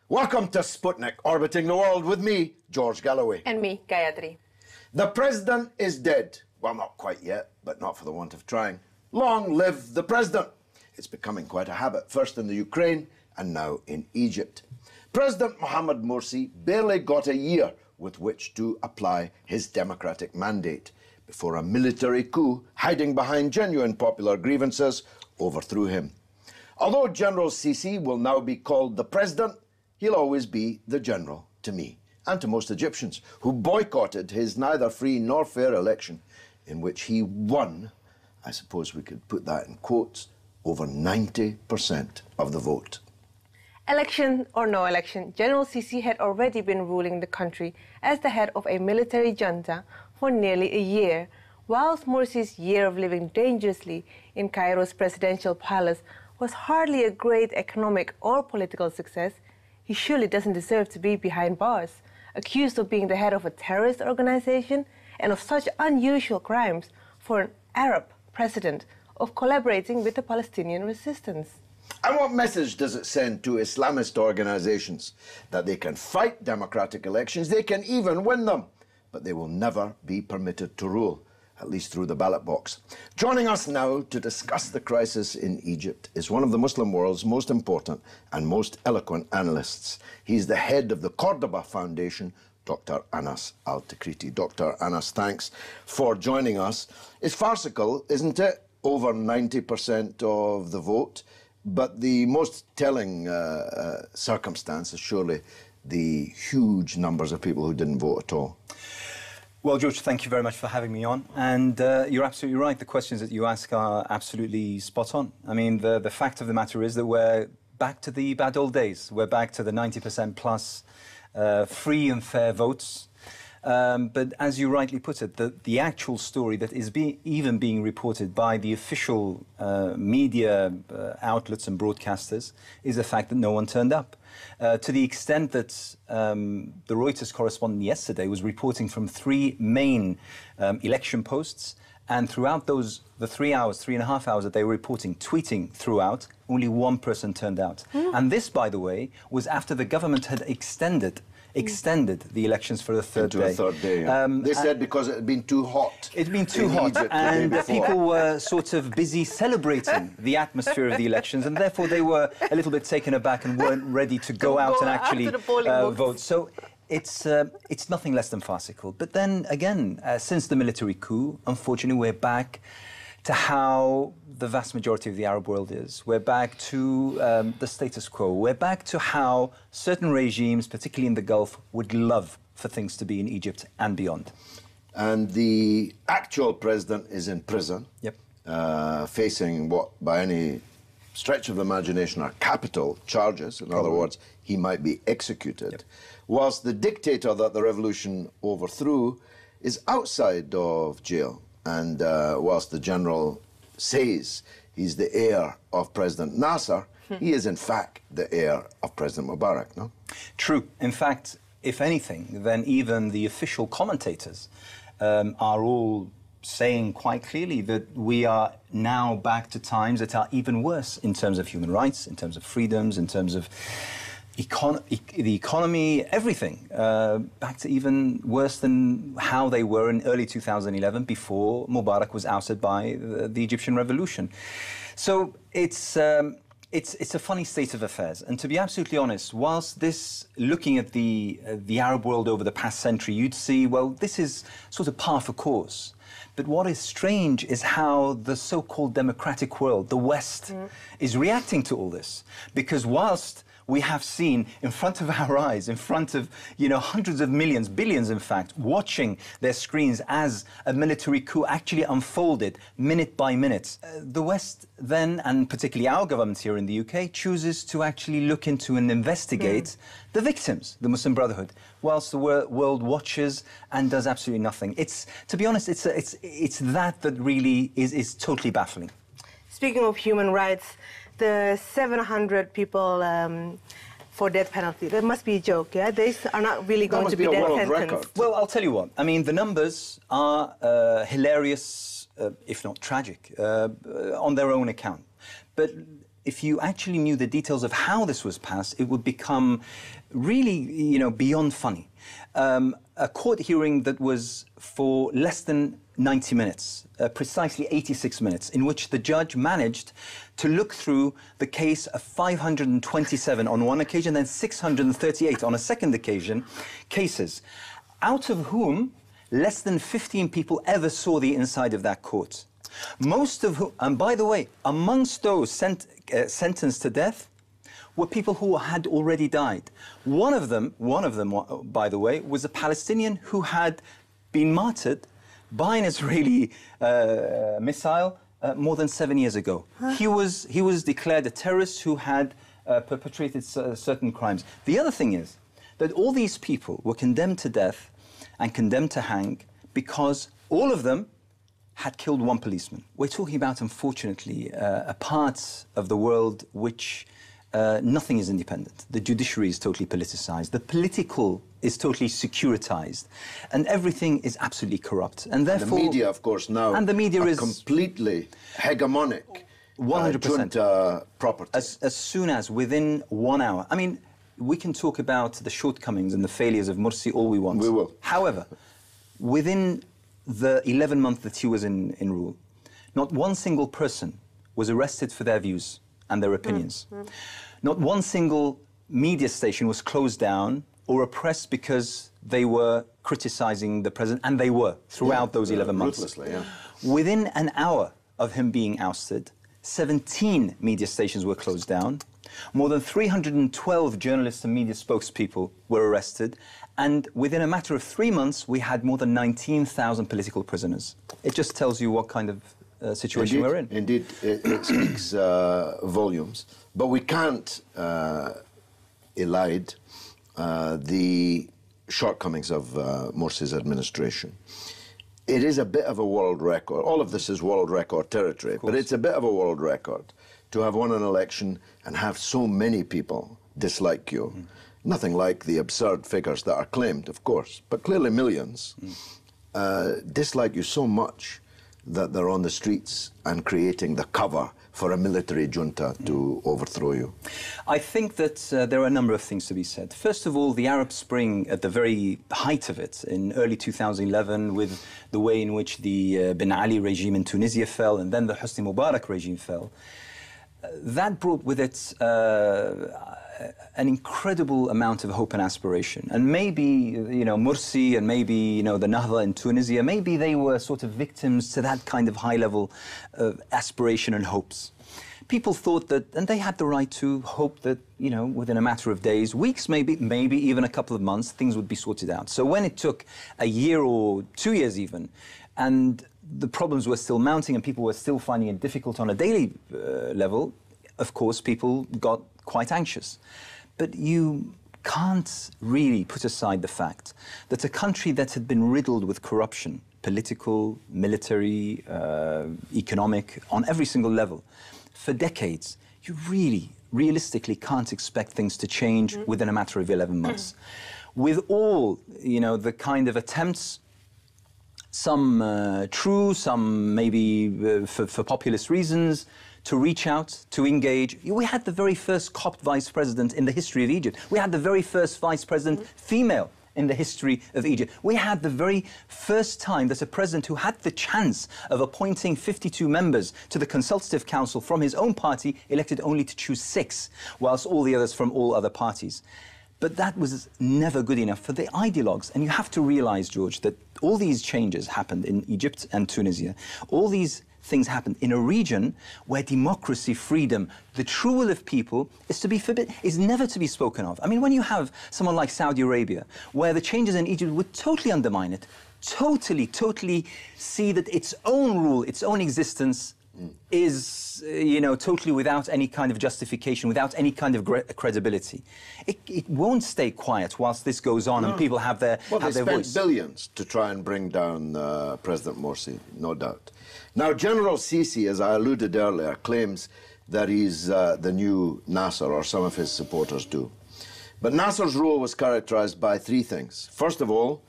Welcome to Sputnik, orbiting the world with me, George Galloway. And me, Gayatri. The president is dead. Well, not quite yet, but not for the want of trying. Long live the president. It's becoming quite a habit, first in the Ukraine and now in Egypt. President Mohamed Morsi barely got a year with which to apply his democratic mandate before a military coup, hiding behind genuine popular grievances, overthrew him. Although General Sisi will now be called the president, he'll always be the general to me and to most Egyptians who boycotted his neither free nor fair election in which he won, I suppose we could put that in quotes, over 90% of the vote. Election or no election, General Sisi had already been ruling the country as the head of a military junta for nearly a year, whilst Morsi's year of living dangerously in Cairo's presidential palace was hardly a great economic or political success. He surely doesn't deserve to be behind bars, accused of being the head of a terrorist organization and of such unusual crimes for an Arab president of collaborating with the Palestinian resistance. And what message does it send to Islamist organizations? That they can fight democratic elections, they can even win them, but they will never be permitted to rule, at least through the ballot box. Joining us now to discuss the crisis in Egypt is one of the Muslim world's most important and most eloquent analysts. He's the head of the Cordoba Foundation, Dr. Anas Al-Tikriti. Dr. Anas, thanks for joining us. It's farcical, isn't it? Over 90% of the vote. But the most telling circumstance is surely the huge numbers of people who didn't vote at all. Well, George, thank you very much for having me on. And you're absolutely right. The questions that you ask are absolutely spot on. I mean, the fact of the matter is that we're back to the bad old days. We're back to the 90% plus free and fair votes. But as you rightly put it, the actual story that is even being reported by the official media outlets and broadcasters is the fact that no one turned up. To the extent that the Reuters correspondent yesterday was reporting from three main election posts, and throughout the 3.5 hours that they were reporting, tweeting throughout, only one person turned out. And this, by the way, was after the government had extended the elections for the third day. Yeah. They said because it had been too hot. It had been too hot, and people were sort of busy celebrating the atmosphere of the elections, and therefore they were a little bit taken aback and weren't ready to go out and actually vote. So it's nothing less than farcical. But then again, since the military coup, unfortunately, we're back to how the vast majority of the Arab world is. We're back to the status quo. We're back to how certain regimes, particularly in the Gulf, would love for things to be in Egypt and beyond. And the actual president is in prison, facing what, by any stretch of the imagination, are capital charges. In other words, he might be executed. Whilst the dictator that the revolution overthrew is outside of jail. And whilst the general says he's the heir of President Nasser, he is in fact the heir of President Mubarak, no? True. In fact, if anything, then even the official commentators are all saying quite clearly that we are now back to times that are even worse in terms of human rights, in terms of freedoms, in terms of the economy, everything, back to even worse than how they were in early 2011 before Mubarak was ousted by the Egyptian revolution. So it's a funny state of affairs. And to be absolutely honest, whilst looking at the Arab world over the past century, you'd see, well, this is sort of par for course. But what is strange is how the so-called democratic world, the West, is reacting to all this. Because whilst we have seen in front of our eyes, in front of, hundreds of millions, billions in fact, watching their screens as a military coup actually unfolded minute by minute. The West then, and particularly our government here in the UK, chooses to actually look into and investigate the victims, the Muslim Brotherhood, whilst the world watches and does absolutely nothing. To be honest, it's that really is totally baffling. Speaking of human rights, the 700 people for death penalty, that must be a joke, yeah? They are not really going to be death sentenced. Well, I'll tell you what. I mean, the numbers are hilarious, if not tragic, on their own account. But if you actually knew the details of how this was passed, it would become really, beyond funny. A court hearing that was for less than 90 minutes, precisely 86 minutes, in which the judge managed to look through the case of 527 on one occasion, then 638 on a second occasion, cases, out of whom less than 15 people ever saw the inside of that court. Most of whom, and by the way, amongst those sentenced to death, were people who had already died. One of them, by the way, was a Palestinian who had been martyred by an Israeli missile more than 7 years ago. Huh? He was declared a terrorist who had perpetrated certain crimes. The other thing is that all these people were condemned to death and condemned to hang because all of them had killed one policeman. We're talking about, unfortunately, a part of the world which nothing is independent. The judiciary is totally politicized. The political is totally securitized. And everything is absolutely corrupt. And therefore... the media, of course, now and the media is completely hegemonic. 100%. Junta property. As soon as, within 1 hour... I mean, we can talk about the shortcomings and the failures of Morsi all we want. We will. However, within the 11 months that he was in rule, not one single person was arrested for their views and their opinions. Not one single media station was closed down or oppressed because they were criticizing the president, and they were throughout those 11 months. Ruthlessly, yeah. Within an hour of him being ousted, 17 media stations were closed down. More than 312 journalists and media spokespeople were arrested, and within a matter of 3 months, we had more than 19,000 political prisoners. It just tells you what kind of situation we're in. Indeed, it speaks volumes. But we can't elide the shortcomings of Morsi's administration. It is a bit of a world record. All of this is world record territory, but it's a bit of a world record to have won an election and have so many people dislike you. Nothing like the absurd figures that are claimed, of course, but clearly millions dislike you so much that they're on the streets and creating the cover for a military junta to overthrow you? I think that there are a number of things to be said. First of all, the Arab Spring, at the very height of it, in early 2011, with the way in which the Ben Ali regime in Tunisia fell, and then the Hosni Mubarak regime fell, that brought with it an incredible amount of hope and aspiration. And maybe, Morsi and maybe, the Nahda in Tunisia, maybe they were sort of victims to that kind of high level of aspiration and hopes. People thought that, and they had the right to hope that, within a matter of days, weeks, maybe even a couple of months, things would be sorted out. So when it took a year or 2 years even, and the problems were still mounting and people were still finding it difficult on a daily level, of course, people got quite anxious. But you can't really put aside the fact that a country that had been riddled with corruption, political, military, economic, on every single level, for decades, you really, realistically can't expect things to change within a matter of 11 months. With all, the kind of attempts, some true, some maybe for populist reasons, to reach out, to engage. We had the very first Copt vice president in the history of Egypt. We had the very first vice president female in the history of Egypt. We had the very first time that a president who had the chance of appointing 52 members to the Consultative Council from his own party elected only to choose 6, whilst all the others from all other parties. But that was never good enough for the ideologues. And you have to realize, George, that all these changes happened in Egypt and Tunisia. All these things happen in a region where democracy, freedom, the true will of people is to be forbidden, is never to be spoken of. I mean, when you have someone like Saudi Arabia, where the changes in Egypt would totally undermine it, totally see that its own rule, its own existence is, you know, totally without any kind of justification, without any kind of credibility. It won't stay quiet whilst this goes on and people have their voice. Well, they spent billions to try and bring down President Morsi, no doubt. Now, General Sisi, as I alluded earlier, claims that he's the new Nasser, or some of his supporters do. But Nasser's rule was characterized by three things. First of all,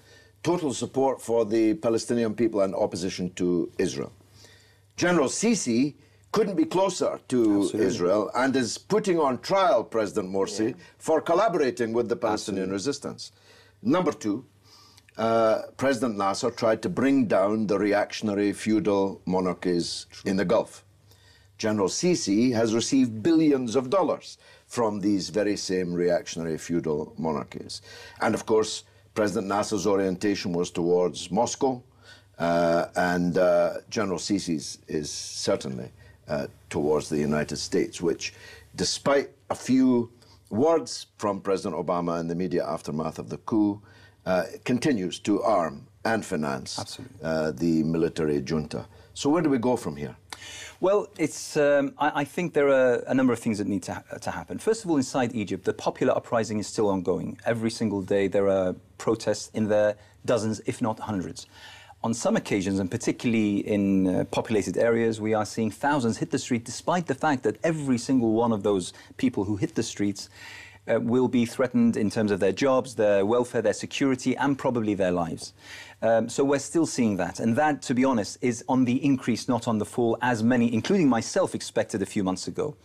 total support for the Palestinian people and opposition to Israel. General Sisi couldn't be closer to Israel and is putting on trial President Morsi for collaborating with the Palestinian resistance. Number two, President Nasser tried to bring down the reactionary feudal monarchies in the Gulf. General Sisi has received billions of dollars from these very same reactionary feudal monarchies. And of course, President Nasser's orientation was towards Moscow, and General Sisi's is certainly towards the United States, which, despite a few words from President Obama in the immediate aftermath of the coup, continues to arm and finance the military junta. So where do we go from here? Well, it's, I think there are a number of things that need to happen. First of all, inside Egypt, the popular uprising is still ongoing. Every single day there are protests in the dozens, if not hundreds. On some occasions, and particularly in populated areas, we are seeing thousands hit the street, despite the fact that every single one of those people who hit the streets will be threatened in terms of their jobs, their welfare, their security, and probably their lives. So we're still seeing that. And that, to be honest, is on the increase, not on the fall, as many, including myself, expected a few months ago.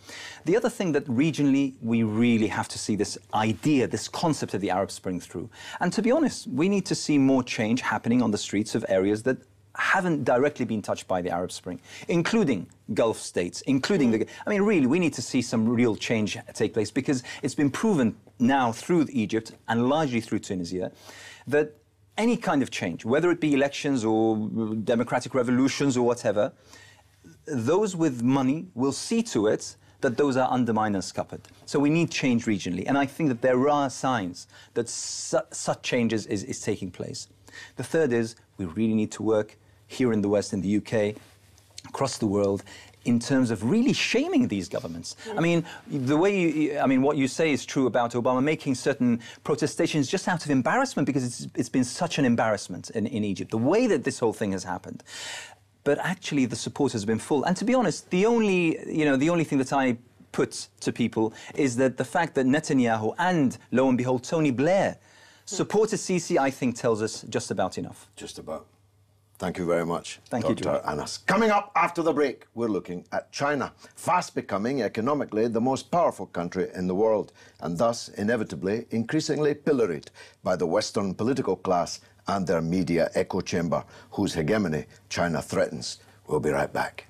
The other thing that regionally we really have to see this idea, this concept of the Arab Spring through. And to be honest, we need to see more change happening on the streets of areas that haven't directly been touched by the Arab Spring, including Gulf states, including the... I mean, really, we need to see some real change take place, because it's been proven now through Egypt and largely through Tunisia that any kind of change, whether it be elections or democratic revolutions or whatever, those with money will see to it that those are undermined and scuppered. So we need change regionally. And I think that there are signs that such changes is taking place. The third is we really need to work here in the West, in the UK, across the world, in terms of really shaming these governments. I mean, the way what you say is true about Obama making certain protestations just out of embarrassment, because it's been such an embarrassment in Egypt, the way that this whole thing has happened. But actually, the support has been full. And to be honest, the only thing that I put to people is that the fact that Netanyahu and, lo and behold, Tony Blair supported Sisi, I think, tells us just about enough. Just about. Thank you very much, Thank you, Dr. Anas. Coming up after the break, we're looking at China, fast becoming economically the most powerful country in the world, and thus inevitably increasingly pilloried by the Western political class and their media echo chamber, whose hegemony China threatens. We'll be right back.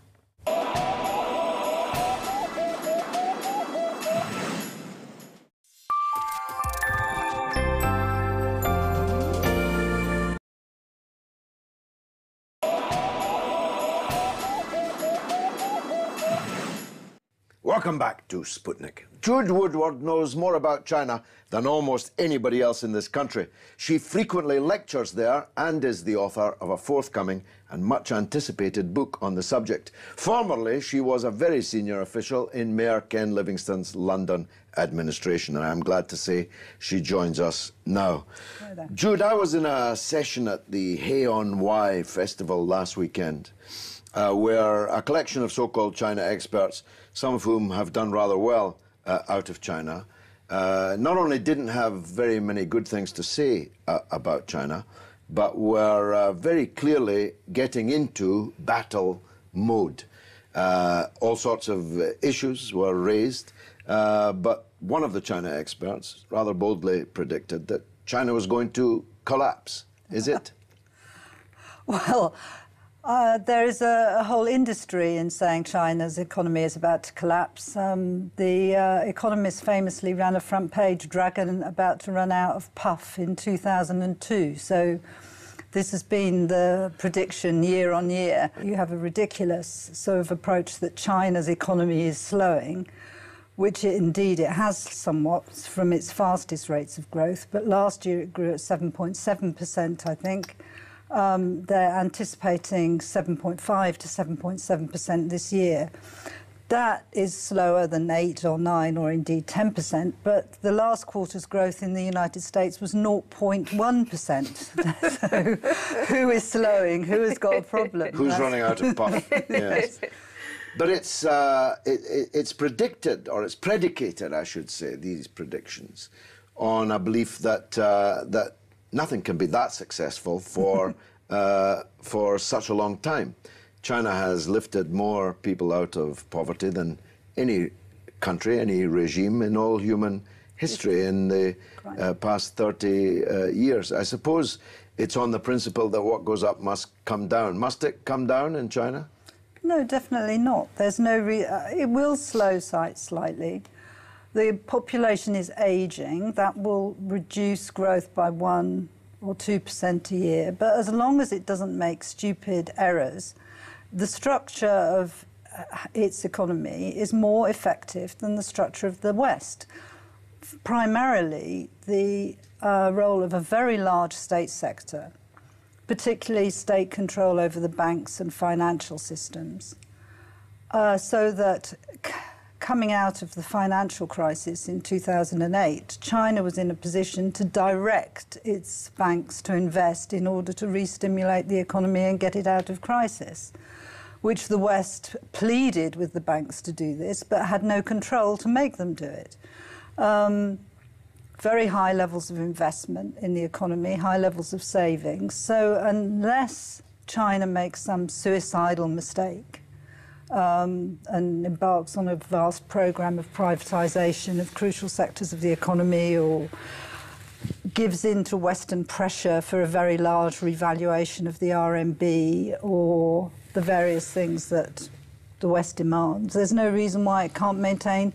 Welcome back to Sputnik. Jude Woodward knows more about China than almost anybody else in this country. She frequently lectures there and is the author of a forthcoming and much anticipated book on the subject. Formerly, she was a very senior official in Mayor Ken Livingstone's London administration, and I'm glad to say she joins us now. Hi there. Jude, I was in a session at the Hay on Wye festival last weekend, where a collection of so-called China experts, some of whom have done rather well out of China, not only didn't have very many good things to say about China, but were very clearly getting into battle mode. All sorts of issues were raised, but one of the China experts rather boldly predicted that China was going to collapse. Is it? Well, there is a whole industry in saying China's economy is about to collapse. The Economist famously ran a front-page dragon about to run out of puff in 2002. So This has been the prediction year on year. You have a ridiculous sort of approach that China's economy is slowing, which indeed it has somewhat from its fastest rates of growth. But last year it grew at 7.7%, I think. They're anticipating 7.5 to 7.7% this year. That is slower than 8 or 9 or indeed 10%, but the last quarter's growth in the United States was 0.1%. So who is slowing? Who has got a problem? Who's running out of puff? Yes. But it's predicted, or it's predicated, I should say, these predictions, on a belief that that nothing can be that successful for such a long time. China has lifted more people out of poverty than any country, any regime in all human history in the past 30 years. I suppose it's on the principle that what goes up must come down. Must it come down in China? No, definitely not. There's no it will slow slightly. The population is ageing. That will reduce growth by 1 or 2% a year. But as long as it doesn't make stupid errors, the structure of its economy is more effective than the structure of the West. Primarily, the role of a very large state sector, particularly state control over the banks and financial systems, so that coming out of the financial crisis in 2008, China was in a position to direct its banks to invest in order to re-stimulate the economy and get it out of crisis, which the West pleaded with the banks to do this, but had no control to make them do it. Very high levels of investment in the economy, high levels of savings. So unless China makes some suicidal mistake and embarks on a vast program of privatization of crucial sectors of the economy, or gives in to Western pressure for a very large revaluation of the RMB, or the various things that the West demands, there's no reason why it can't maintain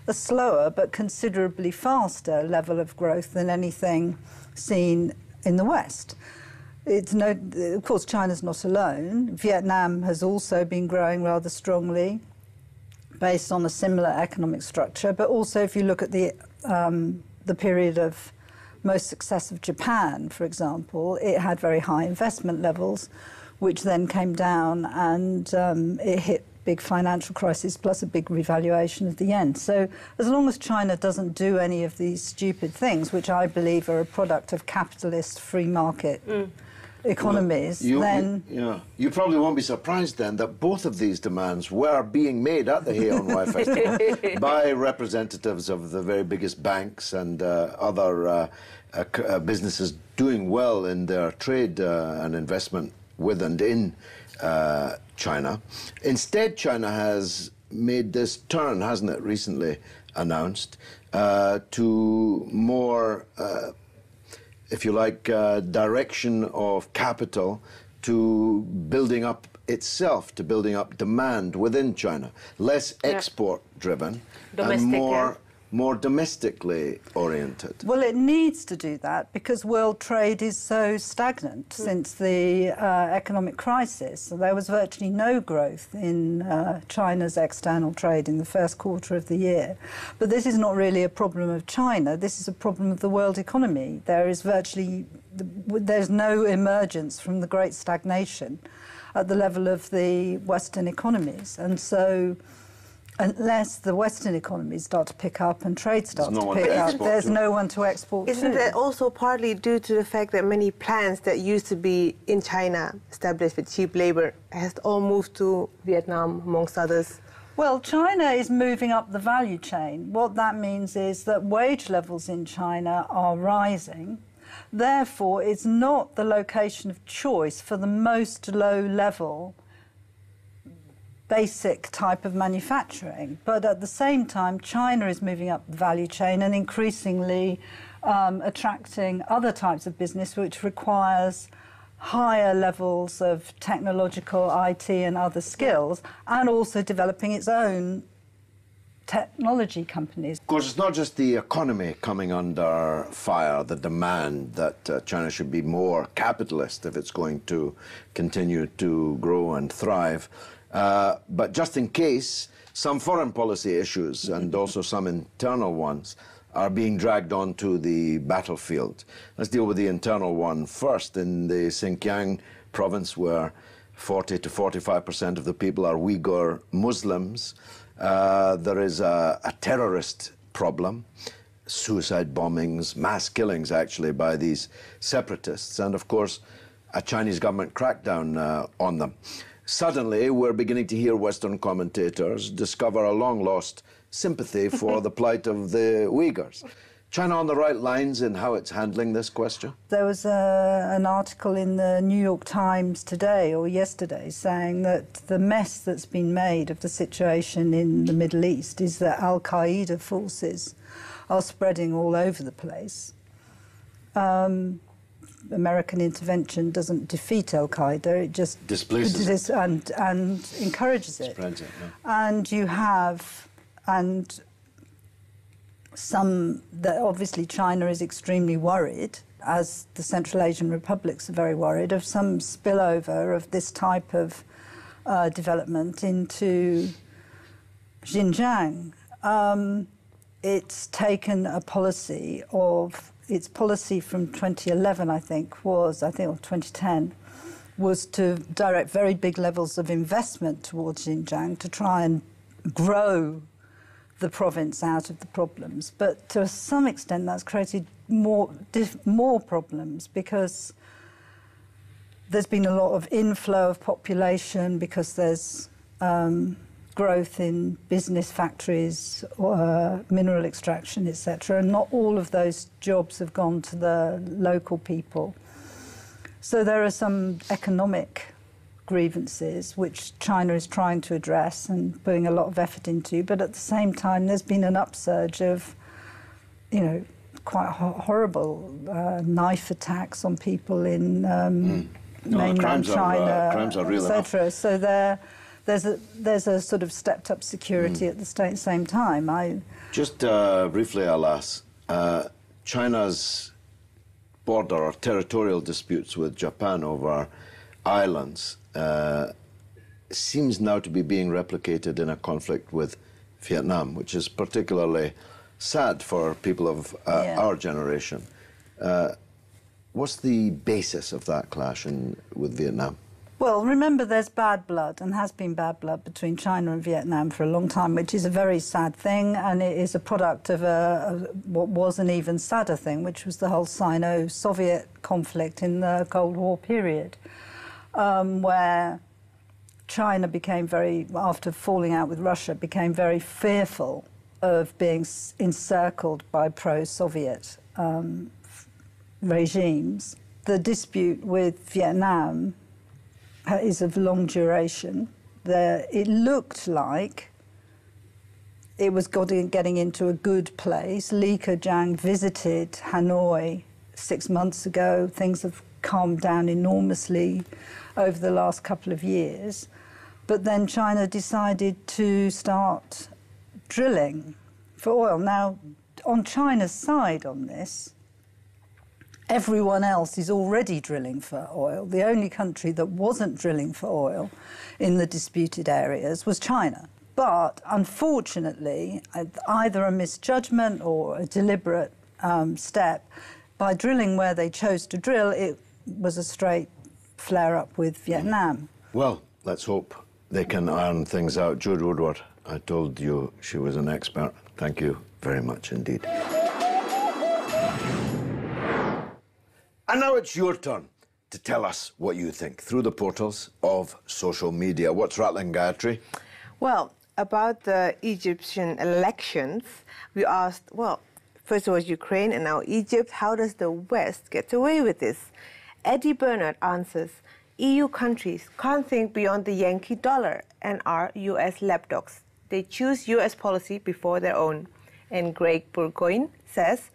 a slower but considerably faster level of growth than anything seen in the West. Of course, China's not alone. Vietnam has also been growing rather strongly based on a similar economic structure, but also if you look at the period of most success of Japan, for example, it had very high investment levels, which then came down, and it hit big financial crisis plus a big revaluation of the yen. So as long as China doesn't do any of these stupid things, which I believe are a product of capitalist free market economies, then... You probably won't be surprised then that both of these demands were being made at the Hay-on-Wye Festival by representatives of the very biggest banks and other businesses doing well in their trade and investment with and in China. Instead, China has made this turn, hasn't it, recently announced, to more, if you like, direction of capital to building up itself, to building up demand within China. Less export-driven and more domestically oriented. Well, it needs to do that because world trade is so stagnant since the economic crisis. So there was virtually no growth in China's external trade in the first quarter of the year. But this is not really a problem of China. This is a problem of the world economy. There's no emergence from the great stagnation at the level of the Western economies. And so unless the Western economies start to pick up and trade starts to pick up, there's no one to export to. Isn't that also partly due to the fact that many plants that used to be in China, established with cheap labor, has all moved to Vietnam, amongst others? Well, China is moving up the value chain. What that means is that wage levels in China are rising. Therefore, it's not the location of choice for the most low-level basic type of manufacturing. But at the same time, China is moving up the value chain and increasingly attracting other types of business which requires higher levels of technological, IT and other skills, and also developing its own technology companies. Of course, it's not just the economy coming under fire, the demand that China should be more capitalist if it's going to continue to grow and thrive. But just in case, some foreign policy issues and also some internal ones are being dragged onto the battlefield. Let's deal with the internal one first. In the Xinjiang province, where 40 to 45% of the people are Uyghur Muslims, there is a terrorist problem, suicide bombings, mass killings actually by these separatists, and of course a Chinese government crackdown on them. Suddenly we're beginning to hear Western commentators discover a long-lost sympathy for the plight of the Uyghurs. China on the right lines in how it's handling this question? There was an article in the New York Times today or yesterday saying that the mess that's been made of the situation in the Middle East is that Al-Qaeda forces are spreading all over the place. American intervention doesn't defeat Al-Qaeda, it just displaces it and encourages it. Spreads it, yeah. And you have, obviously China is extremely worried, as the Central Asian republics are very worried, of some spillover of this type of development into Xinjiang. It's taken a policy of, its policy from 2011, or 2010, was to direct very big levels of investment towards Xinjiang to try and grow the province out of the problems. But to some extent that's created more problems, because there's been a lot of inflow of population, because there's growth in business factories, mineral extraction, etc. And not all of those jobs have gone to the local people. So there are some economic grievances which China is trying to address and putting a lot of effort into, but at the same time there's been an upsurge of, quite horrible knife attacks on people in mainland China, crimes are real etc. So there's a sort of stepped up security at the same time. Just briefly, alas, China's border or territorial disputes with Japan over islands seems now to be being replicated in a conflict with Vietnam, which is particularly sad for people of our generation. What's the basis of that clash with Vietnam? Well, remember, there's bad blood, and has been bad blood, between China and Vietnam for a long time, which is a very sad thing, and it is a product of what was an even sadder thing, which was the whole Sino-Soviet conflict in the Cold War period, where China became after falling out with Russia, became very fearful of being encircled by pro-Soviet regimes. The dispute with Vietnam is of long duration. It looked like it was getting into a good place. Li Keqiang visited Hanoi 6 months ago. Things have calmed down enormously over the last couple of years. But then China decided to start drilling for oil. Now, on China's side on this, everyone else is already drilling for oil. The only country that wasn't drilling for oil in the disputed areas was China. But unfortunately, either a misjudgment or a deliberate step, by drilling where they chose to drill, it was a straight flare-up with Vietnam. Well, let's hope they can iron things out. Jude Woodward, I told you she was an expert. Thank you very much indeed. And now it's your turn to tell us what you think through the portals of social media. What's rattling, Gayatri? Well, about the Egyptian elections, we asked, well, first it was Ukraine and now Egypt. How does the West get away with this? Eddie Bernard answers, EU countries can't think beyond the Yankee dollar and are US lapdogs. They choose US policy before their own. And Greg Burgoyne says,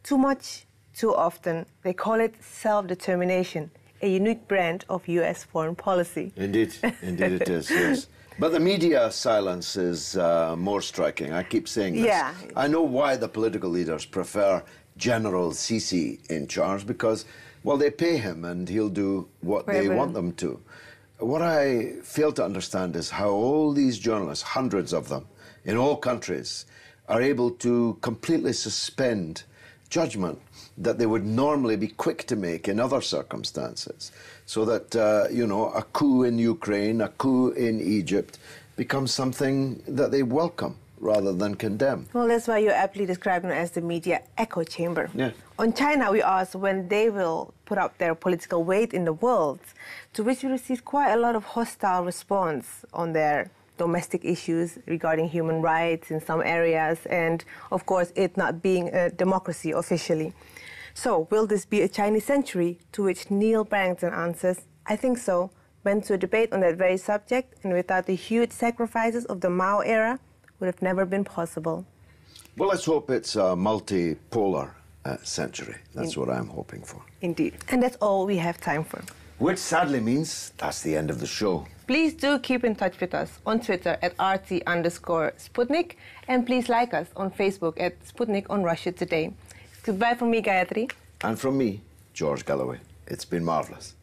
too much, too often. They call it self-determination, a unique brand of US foreign policy. Indeed, indeed it is, yes. But the media silence is more striking. I keep saying this. Yeah. I know why the political leaders prefer General Sisi in charge, because, well, they pay him and he'll do what they want them to. What I fail to understand is how all these journalists, hundreds of them, in all countries, are able to completely suspend judgment that they would normally be quick to make in other circumstances, so that, you know, a coup in Ukraine, a coup in Egypt becomes something that they welcome rather than condemn. Well, that's why you're aptly describing it as the media echo chamber. Yeah. On China, we asked when they will put up their political weight in the world, to which we received quite a lot of hostile response on their domestic issues regarding human rights in some areas, and, of course, it not being a democracy officially. So, will this be a Chinese century? To which Neil Barrington answers, I think so. Went to a debate on that very subject, and without the huge sacrifices of the Mao era, would have never been possible. Well, let's hope it's a multipolar century. That's what I'm hoping for. Indeed. And that's all we have time for. Which sadly means that's the end of the show. Please do keep in touch with us on Twitter at RT_Sputnik, and please like us on Facebook at Sputnik on Russia Today. Goodbye from me, Gayatri. And from me, George Galloway. It's been marvellous.